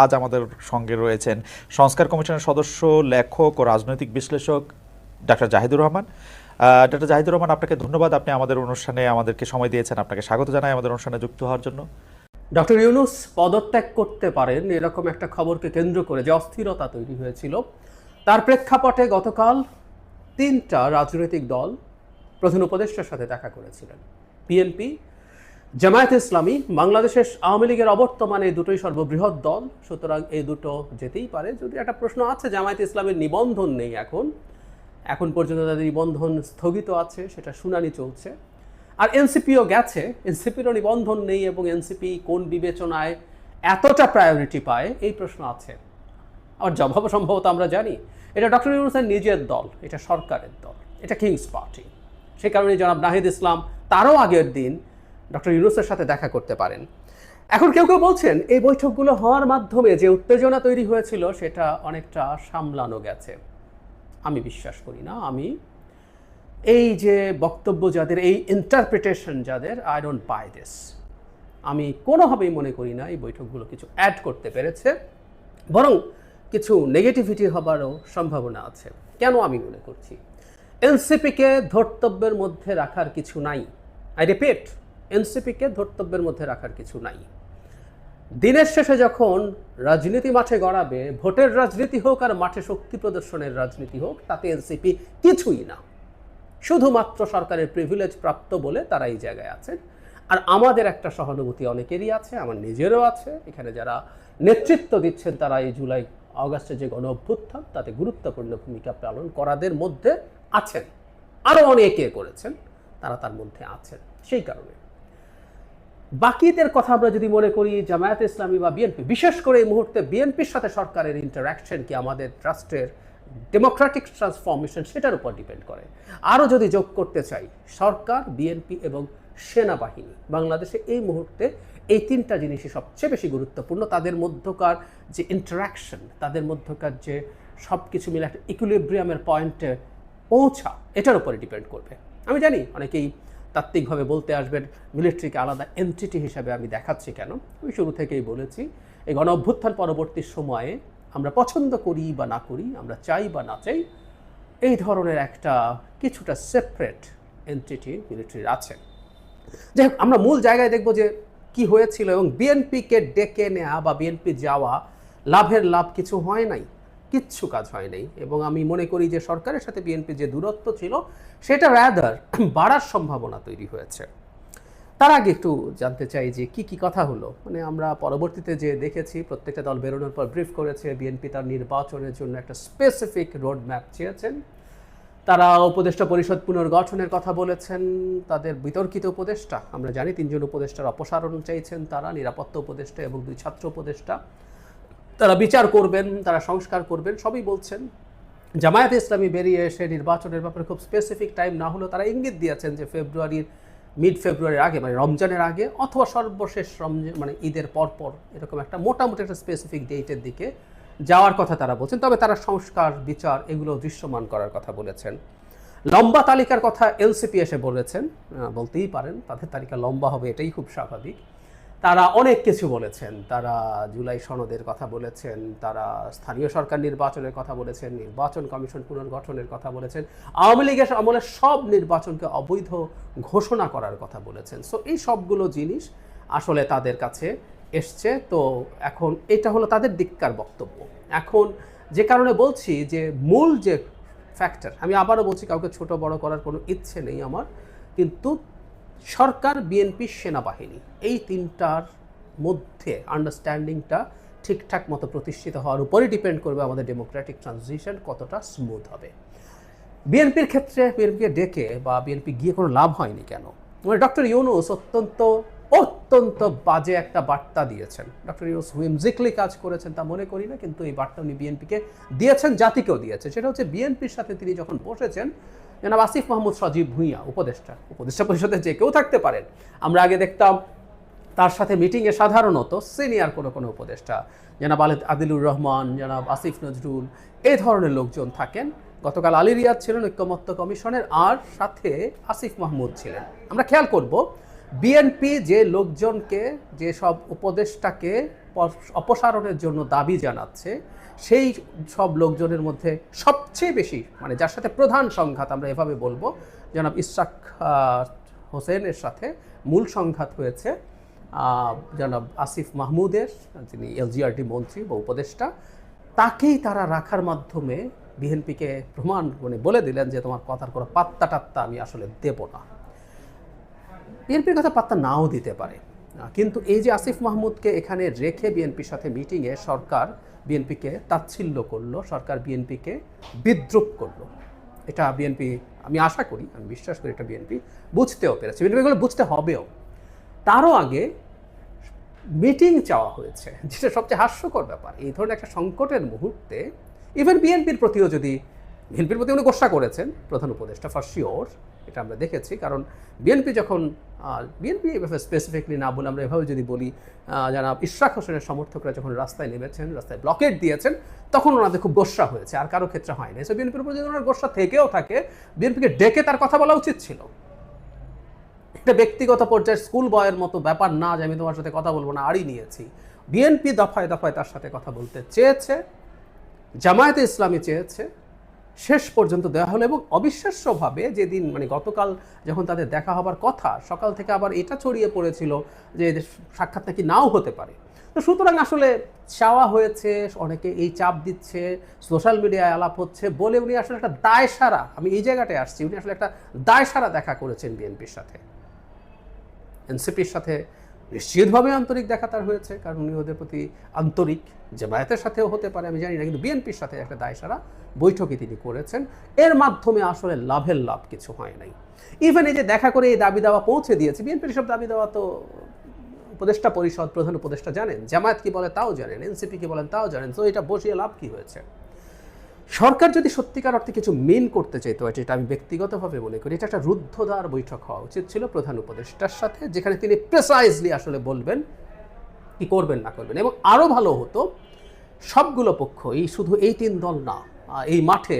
আজ আমাদের সঙ্গে রয়েছেন সংস্কার কমিশনের সদস্য, লেখক ও রাজনৈতিক বিশ্লেষক ডাক্তার জাহিদুর রহমান। ডাক্তার জাহিদুর রহমান, আপনাকে ধন্যবাদ, আপনি আমাদের অনুষ্ঠানে আমাদেরকে সময় দিয়েছেন। আপনাকে স্বাগত জানাই আমাদের অনুষ্ঠানে যুক্ত হওয়ার জন্য। ডক্টর ইউনূস পদত্যাগ করতে পারেন এরকম একটা খবরকে কেন্দ্র করে যে অস্থিরতা তৈরি হয়েছিল, তার প্রেক্ষাপটে গতকাল 3টা রাজনৈতিক দল প্রধান উপদেষ্টার সাথে দেখা করেছিলেন। বিএনপি, জামায়াতে ইসলামী, বাংলাদেশের আওয়ামী লীগের অবর্তমানে এই দুটোই সর্ববৃহৎ দল, সুতরাং এই দুটো যেতেই পারে। যদি একটা প্রশ্ন আছে, জামায়াতে ইসলামের নিবন্ধন নেই, এখন পর্যন্ত তাদের নিবন্ধন স্থগিত আছে, সেটা শুনানি চলছে। আর এনসিপিও গেছে, এনসিপিরও নিবন্ধন নেই, এবং এনসিপি কোন বিবেচনায় এতটা প্রায়োরিটি পায় এই প্রশ্ন আছে। আর জবাব সম্ভবত আমরা জানি, এটা ডক্টর ইউনূসের নিজের দল, এটা সরকারের দল, এটা কিংস পার্টি। সে কারণে জনাব নাহিদ ইসলাম তারও আগের দিন ডক্টর ইউনূসের সাথে দেখা করতে পারেন। এখন কেউ কেউ বলছেন এই বৈঠকগুলো হওয়ার মাধ্যমে যে উত্তেজনা তৈরি হয়েছিল সেটা অনেকটা সামলানো গেছে। আমি বিশ্বাস করি না। আমি এই যে বক্তব্য যাদের, এই ইন্টারপ্রিটেশন যাদের, আই ডোন্ট বাই দিস। আমি কোনোভাবেই মনে করি না এই বৈঠকগুলো কিছু অ্যাড করতে পেরেছে, বরং কিছু নেগেটিভিটি হবারও সম্ভাবনা আছে। কেন আমি মনে করছি? এনসিপিকে ধর্তব্যের মধ্যে রাখার কিছু নাই। আই রিপিট, এনসিপিকে ধর্তব্যের মধ্যে রাখার কিছু নাই। দিনের শেষে যখন রাজনীতি মাঠে গড়াবে, ভোটের রাজনীতি হোক আর মাঠে শক্তি প্রদর্শনের রাজনীতি হোক, তাতে এনসিপি কিছুই না, শুধুমাত্র সরকারের প্রিভিলেজ প্রাপ্ত বলে তারা এই জায়গায় আছেন। আর আমাদের একটা সহানুভূতি অনেকেরই আছে, আমার নিজেরও আছে। এখানে যারা নেতৃত্ব দিচ্ছেন তারা এই জুলাই আগস্টে যে গণ অভ্যুত্থান, তাতে গুরুত্বপূর্ণ ভূমিকা পালন করাদের মধ্যে আছেন। আরও অনেকে করেছেন, তারা তার মধ্যে আছেন। সেই কারণে বাকিদের কথা আমরা যদি মনে করি, জামায়াতে ইসলামী বা বিএনপি, বিশেষ করে এই মুহূর্তে বিএনপির সাথে সরকারের ইন্টারাকশন কি আমাদের ট্রাস্টের ডেমোক্রেটিক ট্রান্সফরমেশন, সেটার উপর ডিপেন্ড করে। আরও যদি যোগ করতে চাই, সরকার, বিএনপি এবং সেনাবাহিনী, বাংলাদেশে এই মুহূর্তে এই 3টা জিনিসই সবচেয়ে বেশি গুরুত্বপূর্ণ। তাদের মধ্যকার যে ইন্টারাকশন, তাদের মধ্যকার যে সব কিছু মিলে একটা ইকুইলিব্রিয়ামের পয়েন্টে পৌঁছা, এটার উপরে ডিপেন্ড করবে। আমি জানি অনেকেই তাত্ত্বিকভাবে বলতে আসবেন মিলিটারিকে আলাদা এন্টিটি হিসাবে আমি দেখাচ্ছি কেন। আমি শুরু থেকেই বলেছি, এই গণ অভ্যুত্থান পরবর্তী সময়ে আমরা পছন্দ করি বা না করি, আমরা চাই বা না চাই, এই ধরনের একটা কিছুটা সেপারেট এন্টিটি মিলিটারির আছে। যাই হোক, আমরা মূল জায়গায় দেখব যে কি হয়েছিল, এবং বিএনপিকে ডেকে নেওয়া বা বিএনপি যাওয়া, লাভের লাভ কিছু হয় নাই, কিচ্ছু কাজ হয় নাই। এবং আমি মনে করি যে সরকারের সাথে বিএনপি যে দূরত্ব ছিল, সেটা রাদার বাড়ার সম্ভাবনা তৈরি হয়েছে। তার আগে একটু জানতে চাই যে কি কথা হলো। মানে আমরা পরবর্তীতে যে দেখেছি, প্রত্যেকটা দল বেরোনোর পর ব্রিফ করেছে, বিএনপি তার নির্বাচনের জন্য একটা স্পেসিফিক রোড ম্যাপ চেয়েছেন। তারা উপদেষ্টা পরিষদ পুনর্গঠনের কথা বলেছেন। তাদের বিতর্কিত উপদেষ্টা, আমরা জানি 3জন উপদেষ্টার অপসারণ চাইছেন তারা, নিরাপত্তা উপদেষ্টা এবং 2 ছাত্র উপদেষ্টা। তারা বিচার করবেন, তারা সংস্কার করবেন, সবই বলছেন। জামায়াতে ইসলামী বেরিয়ে এসে নির্বাচনের ব্যাপারে খুব স্পেসিফিক টাইম না হলেও তারা ইঙ্গিত দিয়েছেন যে মিড ফেব্রুয়ারির আগে, মানে রমজানের আগে, অথবা সর্বশেষ রমজান, মানে ঈদের পরপর, এরকম একটা মোটামুটি একটা স্পেসিফিক ডেটের দিকে যাওয়ার কথা তারা বলছেন। তবে তারা সংস্কার, বিচার এগুলো দৃশ্যমান করার কথা বলেছেন। লম্বা তালিকার কথা এনসিপি এসে বলেছেন, বলতেই পারেন তাদের তালিকা লম্বা হবে, এটাই খুব স্বাভাবিক। তারা অনেক কিছু বলেছেন। তারা জুলাই সনদের কথা বলেছেন, তারা স্থানীয় সরকার নির্বাচনের কথা বলেছেন, নির্বাচন কমিশন পুনর্গঠনের কথা বলেছেন, আওয়ামী লীগের আমলে সব নির্বাচনকে অবৈধ ঘোষণা করার কথা বলেছেন। সো এই সবগুলো জিনিস আসলে তাদের কাছে এসছে। তো এখন এটা হলো তাদের দিককার বক্তব্য। এখন যে কারণে বলছি যে মূল যে ফ্যাক্টর, আমি আবারও বলছি, কাউকে ছোট বড় করার কোনো ইচ্ছে নেই আমার, কিন্তু সরকার, বিএনপি, সেনাবাহিনী, এই 3টার মধ্যে আন্ডারস্ট্যান্ডিংটা ঠিকঠাক মতো প্রতিষ্ঠিত হওয়ার উপরই ডিপেন্ড করবে আমাদের ডেমোক্রেটিক ট্রানজিশন কতটা স্মুথ হবে। বিএনপির ক্ষেত্রে বিএনপিকে ডেকে বা বিএনপি গিয়ে কোনো লাভ হয়নি কেন? মানে ডক্টর ইউনূস অত্যন্ত বাজে একটা বার্তা দিয়েছেন। ডক্টর ইউনূস হুইমজিক্যালি কাজ করেছেন তা মনে করি না, কিন্তু এই বার্তা উনি বিএনপিকে দিয়েছেন, জাতিকেও দিয়েছেন। সেটা হচ্ছে, বিএনপির সাথে তিনি যখন বসেছেন, জনাব আসিফ মাহমুদ সজীব ভুঁইয়া, উপদেষ্টা পরিষদে যে কেউ থাকতে পারেন, আমরা আগে দেখতাম তার সাথে মিটিংয়ে সাধারণত সিনিয়র কোনো উপদেষ্টা, জনাব আদিলুর রহমান, জনাব আসিফ নজরুল, এই ধরনের লোকজন থাকেন। গতকাল আলী রিয়াদ ছিলেন ঐক্যমত্য কমিশনের, আর সাথে আসিফ মাহমুদ ছিলেন। আমরা খেয়াল করব বিএনপি যে লোকজনকে, যে সব উপদেষ্টাকে অপসারণের জন্য দাবি জানাচ্ছে, সেই সব লোকজনের মধ্যে সবচেয়ে বেশি, মানে যার সাথে প্রধান সংঘাত আমরা এভাবে বলবো, জনাব ইশরাক হোসেনের সাথে মূল সংঘাত হয়েছে জনাব আসিফ মাহমুদের, যিনি এলজিআরডি মন্ত্রী বা উপদেষ্টা। তাকেই তারা রাখার মাধ্যমে বিএনপিকে প্রমাণ বলে দিলেন যে তোমার কথার কোনো পাত্তা টাত্তা আমি আসলে দেব না। বিএনপির কথা পাত্তা নাও দিতে পারে, কিন্তু এই যে আসিফ মাহমুদকে এখানে রেখে বিএনপির সাথে মিটিংয়ে সরকার বিএনপিকে তাচ্ছিল্য করলো, সরকার বিএনপিকে বিদ্রুপ করলো, এটা বিএনপি, আমি আশা করি, আমি বিশ্বাস করি এটা বিএনপি বুঝতেও পেরেছে, বিএনপি এগুলো বুঝতে হবেও। তারও আগে মিটিং চাওয়া হয়েছে, যেটা সবচেয়ে হাস্যকর ব্যাপার। এই ধরনের একটা সংকটের মুহূর্তে ইভেন বিএনপির প্রতিও যদি, বিএনপির প্রতি উনি গোসা করেছেন প্রধান উপদেষ্টা ফর শিওর, এটা আমরা দেখেছি। কারণ বিএনপি যখন, বিএনপি এভাবে স্পেসিফিকলি না বলে আমরা এভাবে যদি বলি, যারা ইশরাক হোসেনের সমর্থকরা যখন রাস্তায় নেমেছেন, রাস্তায় ব্লকেট দিয়েছেন, তখন ওনাদের খুব গোসা হয়েছে, আর কারো ক্ষেত্রে হয়নি। সো বিএনপির উপর যদি ওনার গোসা থেকেও থাকে, বিএনপিকে ডেকে তার কথা বলা উচিত ছিল। একটা ব্যক্তিগত পর্যায়ে স্কুল বয়ের মতো ব্যাপার না যে আমি তোমার সাথে কথা বলবো না, আড়ি নিয়েছি। বিএনপি দফায় দফায় তার সাথে কথা বলতে চেয়েছে, জামায়াতে ইসলামী চেয়েছে, শেষ পর্যন্ত দেওয়া হলো। এবং অবিশ্বাস্যভাবে যেদিন, মানে গতকাল যখন তাদের দেখা হবার কথা, সকাল থেকে আবার এটা ছড়িয়ে পড়েছিল যে সাক্ষাৎ নাকি নাও হতে পারে। তো সুতরাং আসলে চাওয়া হয়েছে, অনেকে এই চাপ দিচ্ছে, সোশ্যাল মিডিয়ায় আলাপ হচ্ছে বলে উনি আসলে একটা দায়সারা, আমি এই জায়গাটায় আসছি, উনি আসলে একটা দায়সারা দেখা করেছেন বিএনপির সাথে। এনসিপির সাথে নিশ্চিতভাবে আন্তরিক দেখা তার হয়েছে, কারণ উনি ওদের প্রতি আন্তরিক। জামায়াতের সাথেও হতে পারে আমি জানি না, কিন্তু বিএনপির সাথে একটা দায়সারা বৈঠকই তিনি করেছেন। এর মাধ্যমে আসলে লাভের লাভ কিছু হয় নাই। ইভেন এই যে দেখা করে এই দাবি দাওয়া পৌঁছে দিয়েছে, বিএনপির সব দাবি দেওয়া তো উপদেষ্টা পরিষদ, প্রধান উপদেষ্টা জানেন, জামায়াত কি বলে তাও জানেন, এনসিপি কি বলেন তাও জানেন। তো এটা বসিয়ে লাভ কি হয়েছে? সরকার যদি সত্যিকার অর্থে কিছু মেন করতে চাইতো, এটা আমি ব্যক্তিগতভাবে মনে করি, এটা একটা রুদ্ধদ্বার বৈঠক হওয়া উচিত ছিল প্রধান উপদেষ্টার সাথে, যেখানে তিনি প্রেসাইজলি আসলে বলবেন কি করবেন না করবেন। এবং আরও ভালো হতো সবগুলো পক্ষ, শুধু এই 3 দল না, এই মাঠে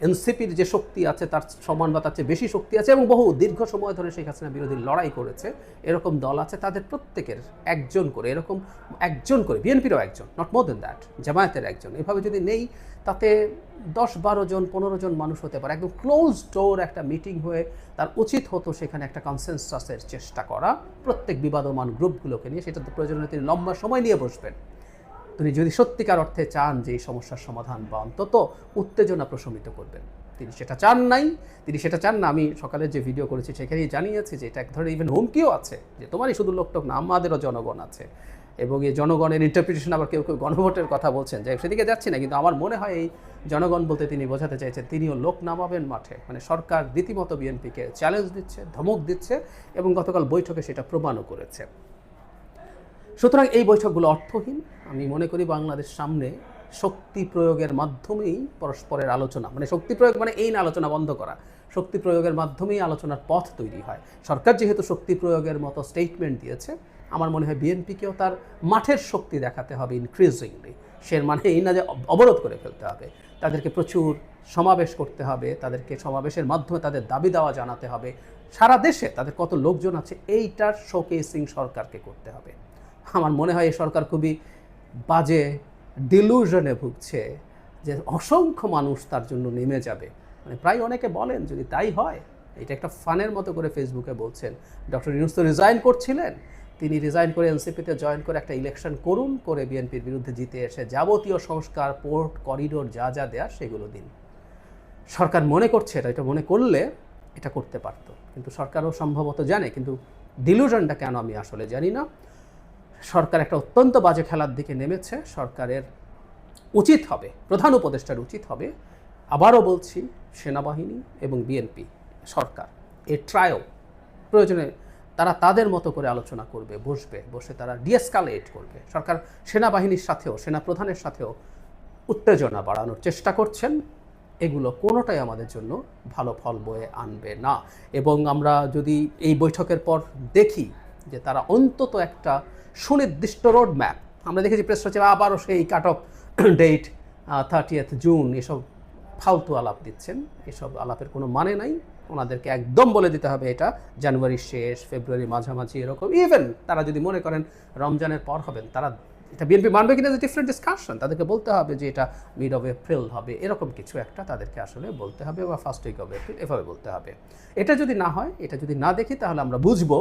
এনসিপির যে শক্তি আছে তার সমান বা তার চেয়ে বেশি শক্তি আছে, এবং বহু দীর্ঘ সময় ধরে শেখ হাসিনা বিরোধী লড়াই করেছে, এরকম দল আছে। তাদের প্রত্যেকের একজন করে, এরকম একজন করে, বিএনপিরও একজন, নট মোর দেন দ্যাট, জামায়াতের একজন, এভাবে যদি নেই, তাতে 10-12 জন 15 জন মানুষ হতে পারে। একদম ক্লোজ ডোর একটা মিটিং হয়ে তার উচিত হতো সেখানে একটা কনসেনসাসের চেষ্টা করা প্রত্যেক বিবাদমান গ্রুপগুলোকে নিয়ে। সেটা তো প্রয়োজনে তিনি লম্বা সময় নিয়ে বসবেন। তিনি যদি সত্যিকার অর্থে চান যে এই সমস্যার সমাধান বা অন্তত উত্তেজনা প্রশমিত করবেন, তিনি সেটা চান নাই, তিনি সেটা চান না। আমি সকালে যে ভিডিও করেছি সেখানেই জানিয়েছি যে এটা এক ধরনের ইভেন হুমকিও আছে, যে তোমারই শুধু লোকটোক না, আমাদেরও জনগণ আছে। এবং এই জনগণের ইন্টারপ্রিটেশন, আবার কেউ কেউ গণভোটের কথা বলছেন, যে সেদিকে যাচ্ছি না, কিন্তু আমার মনে হয় এই জনগণ বলতে তিনি বোঝাতে চাইছেন তিনিও লোক নামাবেন মাঠে। মানে সরকার রীতিমতো বিএনপিকে চ্যালেঞ্জ দিচ্ছে, ধমক দিচ্ছে, এবং গতকাল বৈঠকে সেটা প্রমাণও করেছে। সুতরাং এই বৈঠকগুলো অর্থহীন। আমি মনে করি বাংলাদেশ সামনে শক্তি প্রয়োগের মাধ্যমেই পরস্পরের আলোচনা, মানে শক্তি প্রয়োগ মানে এই না আলোচনা বন্ধ করা, শক্তি প্রয়োগের মাধ্যমেই আলোচনার পথ তৈরি হয়। সরকার যেহেতু শক্তি প্রয়োগের মতো স্টেটমেন্ট দিয়েছে, আমার মনে হয় বিএনপিকেও তার মাঠের শক্তি দেখাতে হবে ইনক্রিজিংলি। সে মানে এই না যে অবরোধ করে ফেলতে হবে, তাদেরকে প্রচুর সমাবেশ করতে হবে, তাদেরকে সমাবেশের মাধ্যমে তাদের দাবি দাওয়া জানাতে হবে, সারা দেশে তাদের কত লোকজন আছে এইটার শোকেসিং সরকারকে করতে হবে। আমার মনে হয় এই সরকার খুবই বাজে ডিলুশনে ভুগছে যে অসংখ্য মানুষ তার জন্য নেমে যাবে। মানে প্রায় অনেকে বলেন যদি তাই হয়, এটা একটা ফানের মতো করে ফেসবুকে বলছেন, ডক্টর ইউনূস তো রিজাইন করছিলেন, তিনি রিজাইন করে এনসিপিতে জয়েন করে একটা ইলেকশন করুন, করে বিএনপির বিরুদ্ধে জিতে এসে যাবতীয় সংস্কার, পোর্ট, করিডোর যা যা দেওয়ার সেগুলো দিন। সরকার মনে করছে এটা মনে করলে এটা করতে পারত, কিন্তু সরকারও সম্ভবত জানে, কিন্তু ডিলুশনটা কেন আমি আসলে জানি না। সরকার একটা অত্যন্ত বাজে খেলার দিকে নেমেছে। সরকারের উচিত হবে, প্রধান উপদেষ্টার উচিত হবে, আবারও বলছি, সেনাবাহিনী এবং বিএনপি সরকার এর ট্রায়ও প্রয়োজনে তারা তাদের মতো করে আলোচনা করবে, বসে তারা ডিএসকালেট করবে। সরকার সেনাবাহিনীর সাথেও, সেনা প্রধানের সাথেও উত্তেজনা বাড়ানোর চেষ্টা করছেন। এগুলো কোনোটাই আমাদের জন্য ভালো ফল বয়ে আনবে না। এবং আমরা যদি এই বৈঠকের পর দেখি যে তারা অন্তত একটা সুনির্দিষ্ট রোড ম্যাপ, আমরা দেখেছি প্রেস সচিব আবারও সেই কাট অফ ডেট 30 জুন, এসব ফালতু আলাপ দিচ্ছেন, এসব আলাপের কোনো মানে নাই। ওনাদেরকে একদম বলে দিতে হবে এটা জানুয়ারির শেষ, ফেব্রুয়ারি মাঝামাঝি এরকম। ইভেন তারা যদি মনে করেন রমজানের পর হবেন, তারা এটা বিএনপি মানবে কিনা ডিফারেন্ট ডিসকাশন, তাদেরকে বলতে হবে যে এটা মিড অফ এপ্রিল হবে, এরকম কিছু একটা তাদেরকে আসলে বলতে হবে, বা ফার্স্ট উইক অফ এপ্রিল এভাবে বলতে হবে। এটা যদি না হয়, এটা যদি না দেখি, তাহলে আমরা বুঝবো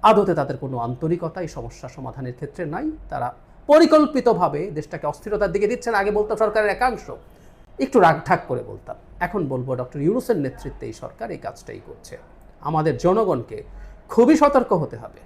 আদতে তাদের কোনো আন্তরিকতা এই সমস্যা সমাধানের ক্ষেত্রে নাই। তারা পরিকল্পিতভাবে দেশটাকে অস্থিরতার দিকে দিচ্ছেন। আগে বলতাম সরকারের একাংশ, একটু রাগঢাক করে বলতাম, এখন বলবো ডক্টর ইউনূসের নেতৃত্বে এই সরকার এই কাজটাই করছে। আমাদের জনগণকে খুবই সতর্ক হতে হবে।